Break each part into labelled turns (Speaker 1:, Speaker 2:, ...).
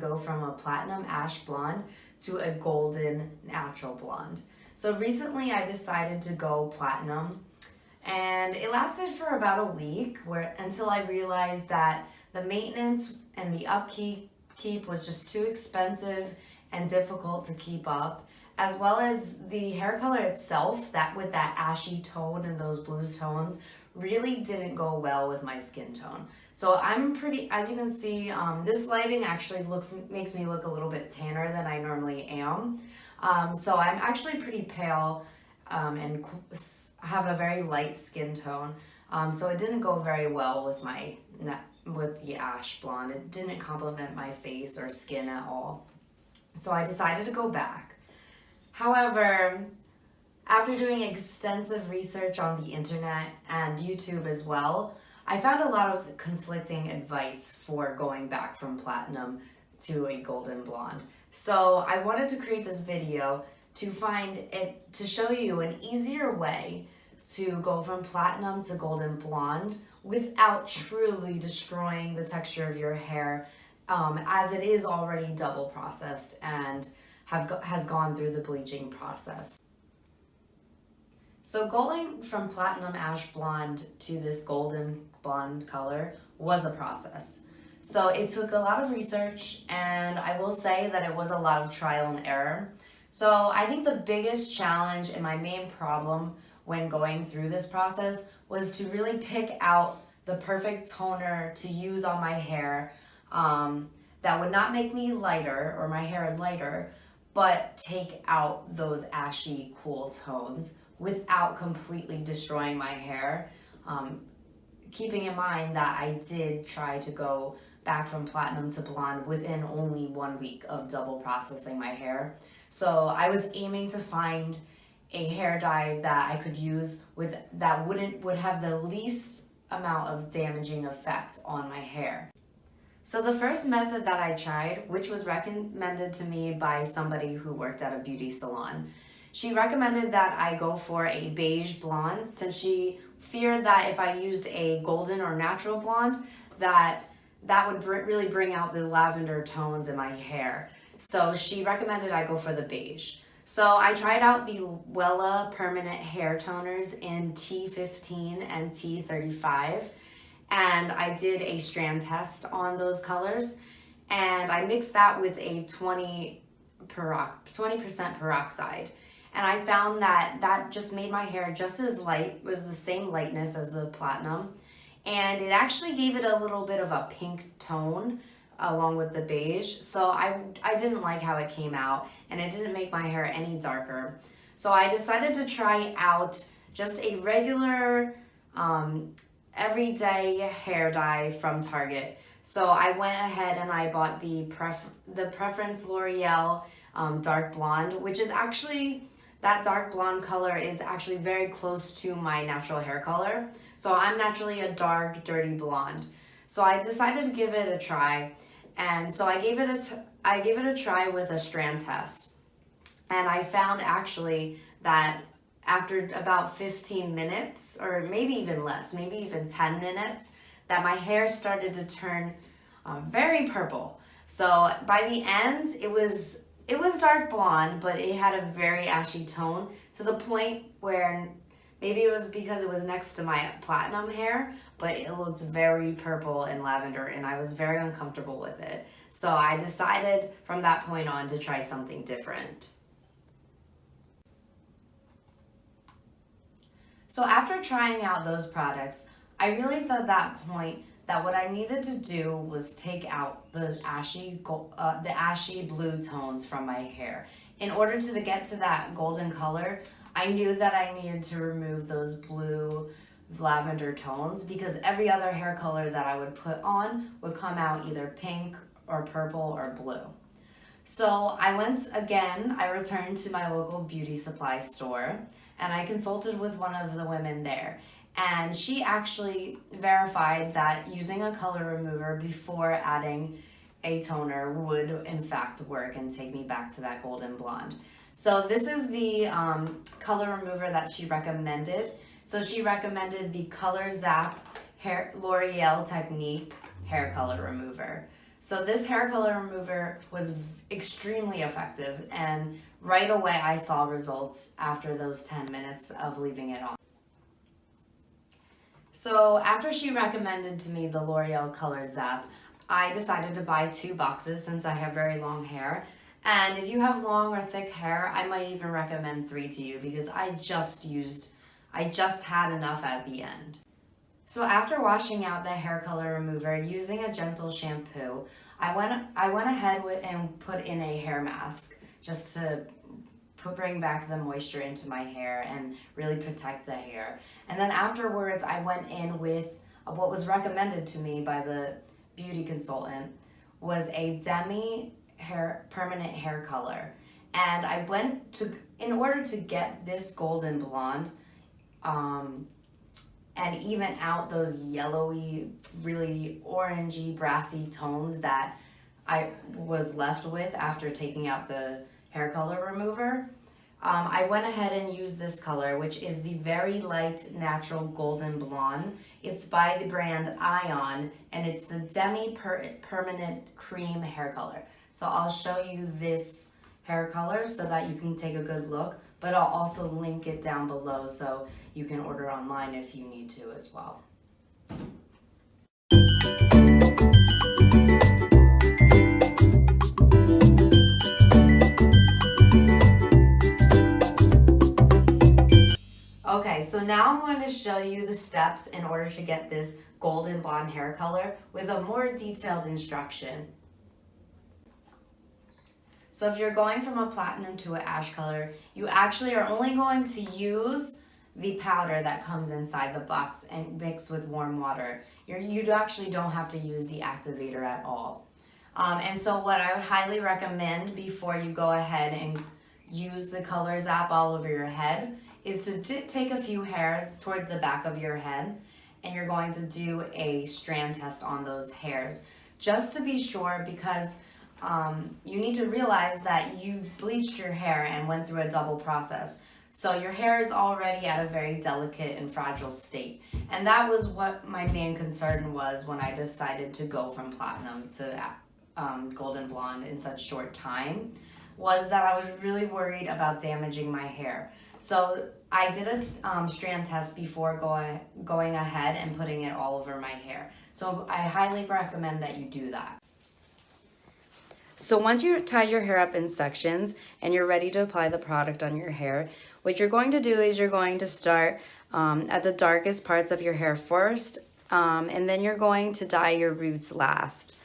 Speaker 1: go from a platinum ash blonde to a golden natural blonde. So recently I decided to go platinum, and it lasted for about a week until I realized that the maintenance and the upkeep was just too expensive and difficult to keep up, as well as the hair color itself, that with that ashy tone and those blues tones, really didn't go well with my skin tone. So I'm pretty, as you can see, this lighting actually makes me look a little bit tanner than I normally am. So I'm actually pretty pale and have a very light skin tone. So it didn't go very well with the ash blonde. It didn't complement my face or skin at all. So I decided to go back. However, after doing extensive research on the internet and YouTube as well, I found a lot of conflicting advice for going back from platinum to a golden blonde. So I wanted to create this video to show you an easier way to go from platinum to golden blonde without truly destroying the texture of your hair, as it is already double processed and has gone through the bleaching process. So going from platinum ash blonde to this golden blonde color was a process. So it took a lot of research, and I will say that it was a lot of trial and error. So I think the biggest challenge and my main problem when going through this process was to really pick out the perfect toner to use on my hair that would not make me lighter or my hair lighter, but take out those ashy cool tones without completely destroying my hair. Keeping in mind that I did try to go back from platinum to blonde within only 1 week of double processing my hair. So I was aiming to find a hair dye that I could use that would have the least amount of damaging effect on my hair. So the first method that I tried, which was recommended to me by somebody who worked at a beauty salon, she recommended that I go for a beige blonde, since she feared that if I used a golden or natural blonde, that would really bring out the lavender tones in my hair. So she recommended I go for the beige. So I tried out the Wella permanent hair toners in T15 and T35, and I did a strand test on those colors, and I mixed that with a 20% peroxide. And I found that just made my hair just as light. It was the same lightness as the platinum, and it actually gave it a little bit of a pink tone along with the beige. So I didn't like how it came out, and it didn't make my hair any darker. So I decided to try out just a regular everyday hair dye from Target. So I went ahead and I bought the Preference L'Oreal dark blonde, which is actually, that dark blonde color is actually very close to my natural hair color. So I'm naturally a dark, dirty blonde. So I decided to give it a try. And so I gave it a try with a strand test. And I found actually that after about 15 minutes, or maybe even less, maybe even 10 minutes, that my hair started to turn very purple. So by the end, it was dark blonde, but it had a very ashy tone, to the point where maybe it was because it was next to my platinum hair, but it looked very purple and lavender, and I was very uncomfortable with it. So I decided from that point on to try something different. So after trying out those products, I realized at that point that what I needed to do was take out the ashy blue tones from my hair. In order to get to that golden color, I knew that I needed to remove those blue lavender tones, because every other hair color that I would put on would come out either pink or purple or blue. So I returned to my local beauty supply store, and I consulted with one of the women there. And she actually verified that using a color remover before adding a toner would in fact work and take me back to that golden blonde. So this is the color remover that she recommended. So she recommended the Colorzap L'Oreal Technique hair color remover. So this hair color remover was extremely effective, and right away I saw results after those 10 minutes of leaving it on. So after she recommended to me the L'Oreal Colorzap, I decided to buy 2 boxes since I have very long hair. And if you have long or thick hair, I might even recommend 3 to you because I just had enough at the end. So after washing out the hair color remover using a gentle shampoo, I went ahead and put in a hair mask just to bring back the moisture into my hair and really protect the hair. And then afterwards, I went in with what was recommended to me by the beauty consultant was a demi permanent hair color. And I went to, in order to get this golden blonde, and even out those yellowy, really orangey, brassy tones that I was left with after taking out the hair color remover, I went ahead and used this color, which is the very light natural golden blonde. It's by the brand Ion, and it's the demi permanent cream hair color. So I'll show you this hair color so that you can take a good look, but I'll also link it down below so you can order online if you need to as well. Okay, so now I'm going to show you the steps in order to get this golden blonde hair color with a more detailed instruction. So if you're going from a platinum to an ash color, you actually are only going to use the powder that comes inside the box and mix with warm water. You actually don't have to use the activator at all. And so what I would highly recommend before you go ahead and use the Colorzap all over your head is to take a few hairs towards the back of your head, and you're going to do a strand test on those hairs just to be sure, because you need to realize that you bleached your hair and went through a double process. So your hair is already at a very delicate and fragile state. And that was what my main concern was when I decided to go from platinum to golden blonde in such short time, was that I was really worried about damaging my hair. So I did a strand test before going ahead and putting it all over my hair. So I highly recommend that you do that. So once you tie your hair up in sections and you're ready to apply the product on your hair, what you're going to do is you're going to start at the darkest parts of your hair first, and then you're going to dye your roots last.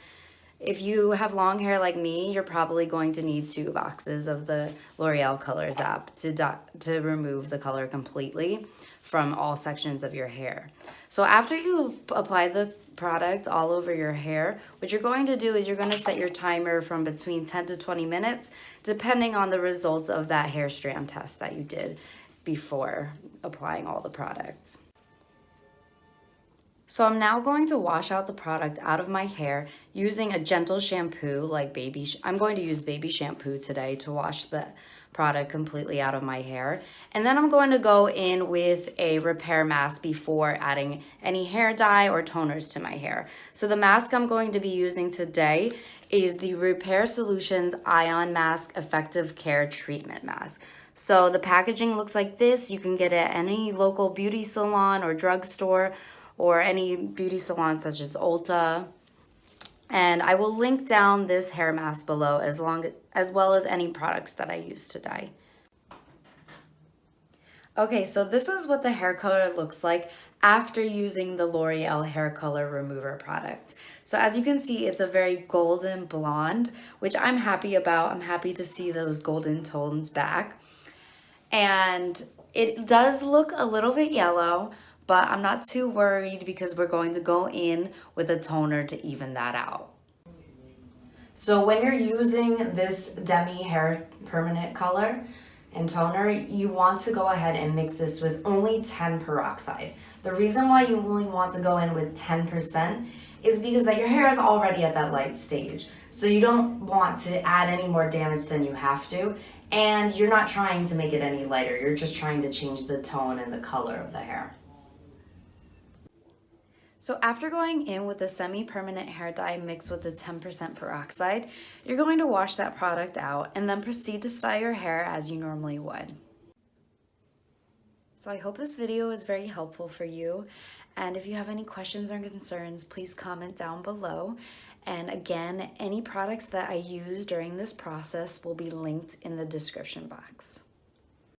Speaker 1: If you have long hair like me, you're probably going to need 2 boxes of the L'Oreal Colorzap to remove the color completely from all sections of your hair. So after you apply the product all over your hair, what you're going to do is you're going to set your timer from between 10 to 20 minutes, depending on the results of that hair strand test that you did before applying all the products. So I'm now going to wash out the product out of my hair using a gentle shampoo like I'm going to use baby shampoo today to wash the product completely out of my hair. And then I'm going to go in with a repair mask before adding any hair dye or toners to my hair. So the mask I'm going to be using today is the Repair Solutions Ion Mask Effective Care Treatment Mask. So the packaging looks like this. You can get it at any local beauty salon or drugstore, or any beauty salons such as Ulta. And I will link down this hair mask below as well as any products that I use today. Okay, so this is what the hair color looks like after using the L'Oreal hair color remover product. So as you can see, it's a very golden blonde, which I'm happy about. I'm happy to see those golden tones back. And it does look a little bit yellow, but I'm not too worried because we're going to go in with a toner to even that out. So when you're using this demi hair permanent color and toner, you want to go ahead and mix this with only 10 peroxide. The reason why you only want to go in with 10% is because that your hair is already at that light stage. So you don't want to add any more damage than you have to, and you're not trying to make it any lighter. You're just trying to change the tone and the color of the hair.
Speaker 2: So after going in with the semi-permanent hair dye mixed with the 10% peroxide, you're going to wash that product out and then proceed to style your hair as you normally would. So I hope this video is very helpful for you. And if you have any questions or concerns, please comment down below. And again, any products that I use during this process will be linked in the description box.